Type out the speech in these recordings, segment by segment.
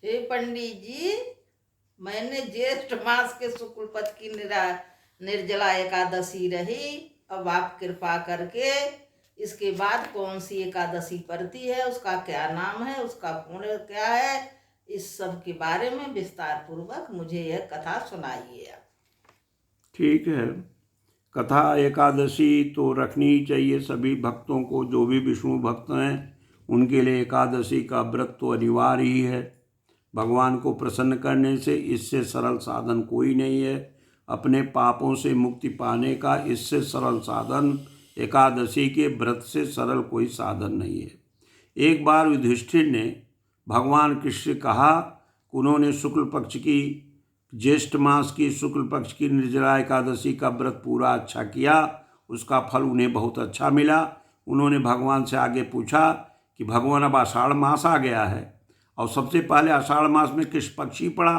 हे पंडित जी, मैंने ज्येष्ठ मास के शुक्ल पक्ष की निर्जला एकादशी रही। अब आप कृपा करके इसके बाद कौन सी एकादशी पड़ती है, उसका क्या नाम है, उसका पुण्य क्या है, इस सब के बारे में विस्तार पूर्वक मुझे यह कथा सुनाइए। ठीक है। कथा एकादशी तो रखनी ही चाहिए सभी भक्तों को। जो भी विष्णु भक्त हैं उनके लिए एकादशी का व्रत तो अनिवार्य ही है। भगवान को प्रसन्न करने से इससे सरल साधन कोई नहीं है। अपने पापों से मुक्ति पाने का इससे सरल साधन, एकादशी के व्रत से सरल कोई साधन नहीं है। एक बार युधिष्ठिर ने भगवान कृष्ण से कहा कि उन्होंने शुक्ल पक्ष की, ज्येष्ठ मास की शुक्ल पक्ष की निर्जला एकादशी का व्रत पूरा अच्छा किया, उसका फल उन्हें बहुत अच्छा मिला। उन्होंने भगवान से आगे पूछा कि भगवान अब आषाढ़ मास आ गया है और सबसे पहले आषाढ़ मास में किस पक्ष ही पड़ा,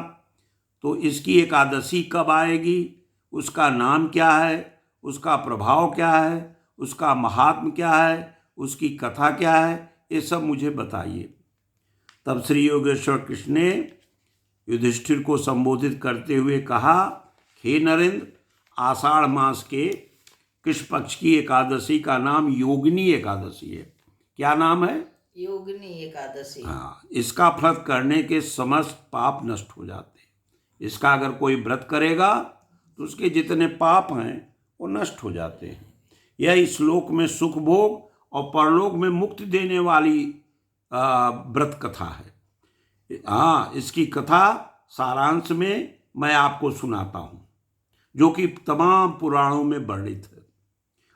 तो इसकी एकादशी कब आएगी, उसका नाम क्या है, उसका प्रभाव क्या है, उसका महात्म्य क्या है, उसकी कथा क्या है, ये सब मुझे बताइए। तब श्री योगेश्वर कृष्ण ने युधिष्ठिर को संबोधित करते हुए कहा, हे नरेंद्र, आषाढ़ मास के कृष्ण पक्ष की एकादशी का नाम योगिनी एकादशी है। क्या नाम है? योगिनी एकादशी। हाँ, इसका व्रत करने के समस्त पाप नष्ट हो जाते हैं। इसका अगर कोई व्रत करेगा तो उसके जितने पाप हैं वो नष्ट हो जाते हैं। यह इस लोक में सुख भोग और परलोक में मुक्ति देने वाली व्रत कथा है। हाँ, इसकी कथा सारांश में मैं आपको सुनाता हूँ, जो कि तमाम पुराणों में वर्णित है।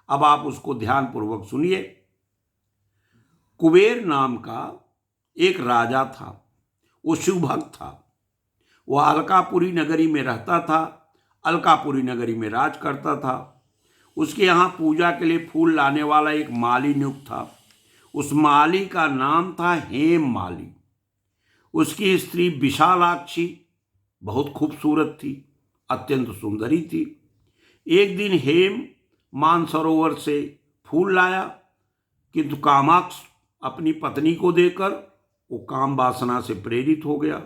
अब आप उसको ध्यानपूर्वक सुनिए। कुबेर नाम का एक राजा था। वो शिवभक्त था। वह अलकापुरी नगरी में रहता था। अलकापुरी नगरी में राज करता था। उसके यहाँ पूजा के लिए फूल लाने वाला एक माली नियुक्त था। उस माली का नाम था हेम माली। उसकी स्त्री विशालाक्षी बहुत खूबसूरत थी, अत्यंत सुंदरी थी। एक दिन हेम मानसरोवर से फूल लाया, किंतु कामाक्ष अपनी पत्नी को देकर वो काम वासना से प्रेरित हो गया।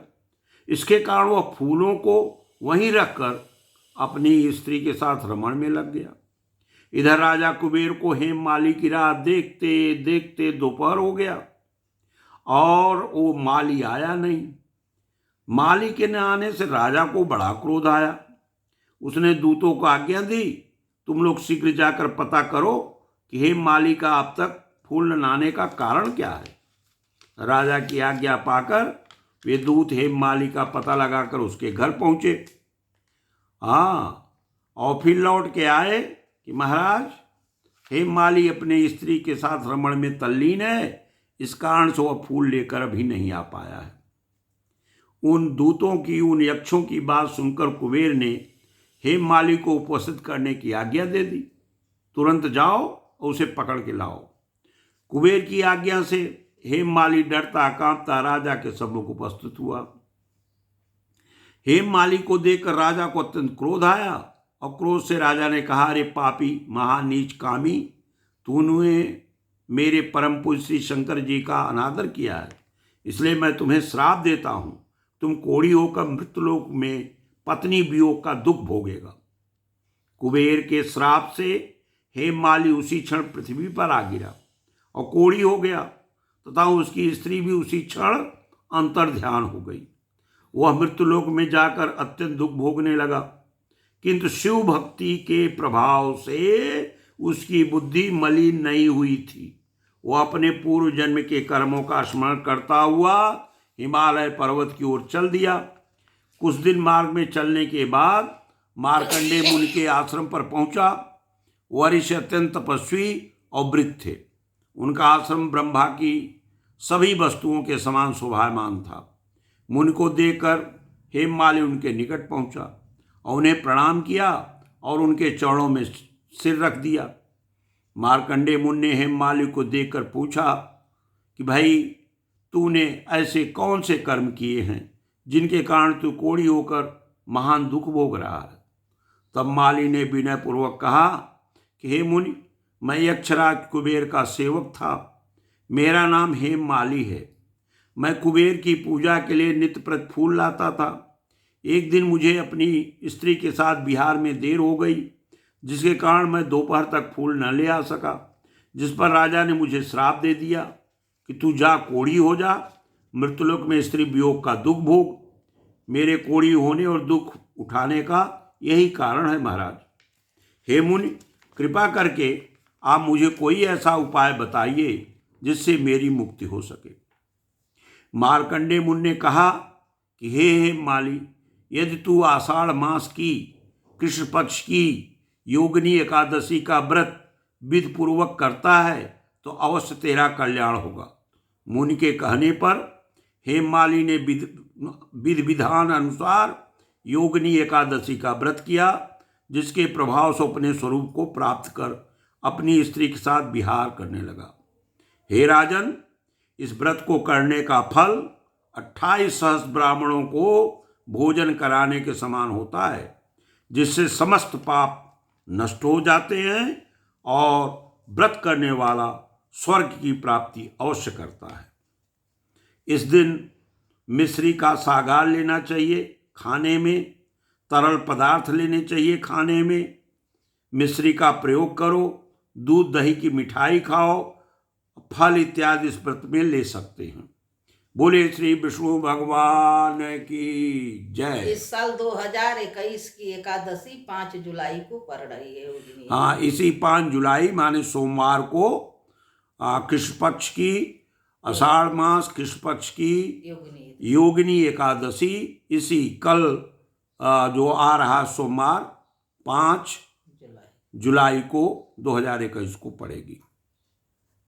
इसके कारण वह फूलों को वहीं रखकर अपनी स्त्री के साथ रमण में लग गया। इधर राजा कुबेर को हेम माली की राह देखते देखते दोपहर हो गया और वो माली आया नहीं। माली के न आने से राजा को बड़ा क्रोध आया। उसने दूतों को आज्ञा दी, तुम लोग शीघ्र जाकर पता करो कि हेम माली का अब तक फूल न आने का कारण क्या है। राजा की आज्ञा पाकर वे दूत हेम माली का पता लगाकर उसके घर पहुंचे। हाँ, और फिर लौट के आए कि महाराज, हेम माली अपने स्त्री के साथ रमण में तल्लीन है, इस कारण से वह फूल लेकर अभी नहीं आ पाया है। उन दूतों की, उन यक्षों की बात सुनकर कुबेर ने हेम माली को उपस्थित करने की आज्ञा दे दी। तुरंत जाओ और उसे पकड़ के लाओ। कुबेर की आज्ञा से हेम माली डरता कांपता राजा के सम्मुख उपस्थित हुआ। हेम माली को देखकर राजा को अत्यंत क्रोध आया और क्रोध से राजा ने कहा, अरे पापी महानीच कामी, तूने मेरे परम पूज्य श्री शंकर जी का अनादर किया है, इसलिए मैं तुम्हें श्राप देता हूं। तुम कोढ़ी होकर मृत्युलोक में पत्नी वियोग का दुख भोगेगा। कुबेर के श्राप से हेम माली उसी क्षण पृथ्वी पर आ गिरा और कोढ़ी हो गया तथा उसकी स्त्री भी उसी क्षण अंतर्ध्यान हो गई। वह मृत्युलोक में जाकर अत्यंत दुख भोगने लगा, किंतु शिव भक्ति के प्रभाव से उसकी बुद्धि मलिन नहीं हुई थी। वह अपने पूर्व जन्म के कर्मों का स्मरण करता हुआ हिमालय पर्वत की ओर चल दिया। कुछ दिन मार्ग में चलने के बाद मार्कंडेय मुनि के आश्रम पर पहुंचा। वह ऋषि अत्यंत तपस्वी और वृद्ध थे। उनका आश्रम ब्रह्मा की सभी वस्तुओं के समान शोभायमान था। मुनि को देखकर हेम माली उनके निकट पहुंचा और उन्हें प्रणाम किया और उनके चरणों में सिर रख दिया। मार्कंडेय मुनि ने हेम माली को देखकर पूछा कि भाई, तूने ऐसे कौन से कर्म किए हैं जिनके कारण तू कोढ़ी होकर महान दुख भोग रहा है। तब माली ने विनय पूर्वक कहा कि हे मुनि, मैं यक्षराज कुबेर का सेवक था। मेरा नाम हेम माली है। मैं कुबेर की पूजा के लिए नित्य प्रति फूल लाता था। एक दिन मुझे अपनी स्त्री के साथ बिहार में देर हो गई, जिसके कारण मैं दोपहर तक फूल न ले आ सका, जिस पर राजा ने मुझे श्राप दे दिया कि तू जा कोढ़ी हो जा, मृत्युलोक में स्त्री वियोग का दुख भोग। मेरे कोढ़ी होने और दुख उठाने का यही कारण है महाराज। हे मुनि, कृपा करके आप मुझे कोई ऐसा उपाय बताइए जिससे मेरी मुक्ति हो सके। मार्कंडेय मुनि ने कहा कि हे माली, यदि तू आषाढ़ मास की कृष्ण पक्ष की योगिनी एकादशी का व्रत विधि पूर्वक करता है तो अवश्य तेरा कल्याण होगा। मुनि के कहने पर हेममाली ने विधि विधान अनुसार योगिनी एकादशी का व्रत किया, जिसके प्रभाव से अपने स्वरूप को प्राप्त कर अपनी स्त्री के साथ विहार करने लगा। हे राजन, इस व्रत को करने का फल 28 सहस्त्र ब्राह्मणों को भोजन कराने के समान होता है, जिससे समस्त पाप नष्ट हो जाते हैं और व्रत करने वाला स्वर्ग की प्राप्ति अवश्य करता है। इस दिन मिश्री का सागार लेना चाहिए खाने में, तरल पदार्थ लेने चाहिए खाने में, मिश्री का प्रयोग करो, दूध दही की मिठाई खाओ, फल इत्यादि इस व्रत में ले सकते हैं। बोले श्री विष्णु भगवान की जय। इस साल 2021 की एकादशी 5 जुलाई को पड़ रही है योगिनी। हाँ, इसी 5 जुलाई माने सोमवार को कृष्ण पक्ष की आषाढ़ मास कृष्ण पक्ष की योगिनी एकादशी इसी कल जो आ रहा सोमवार 5 जुलाई को 2021 को पड़ेगी।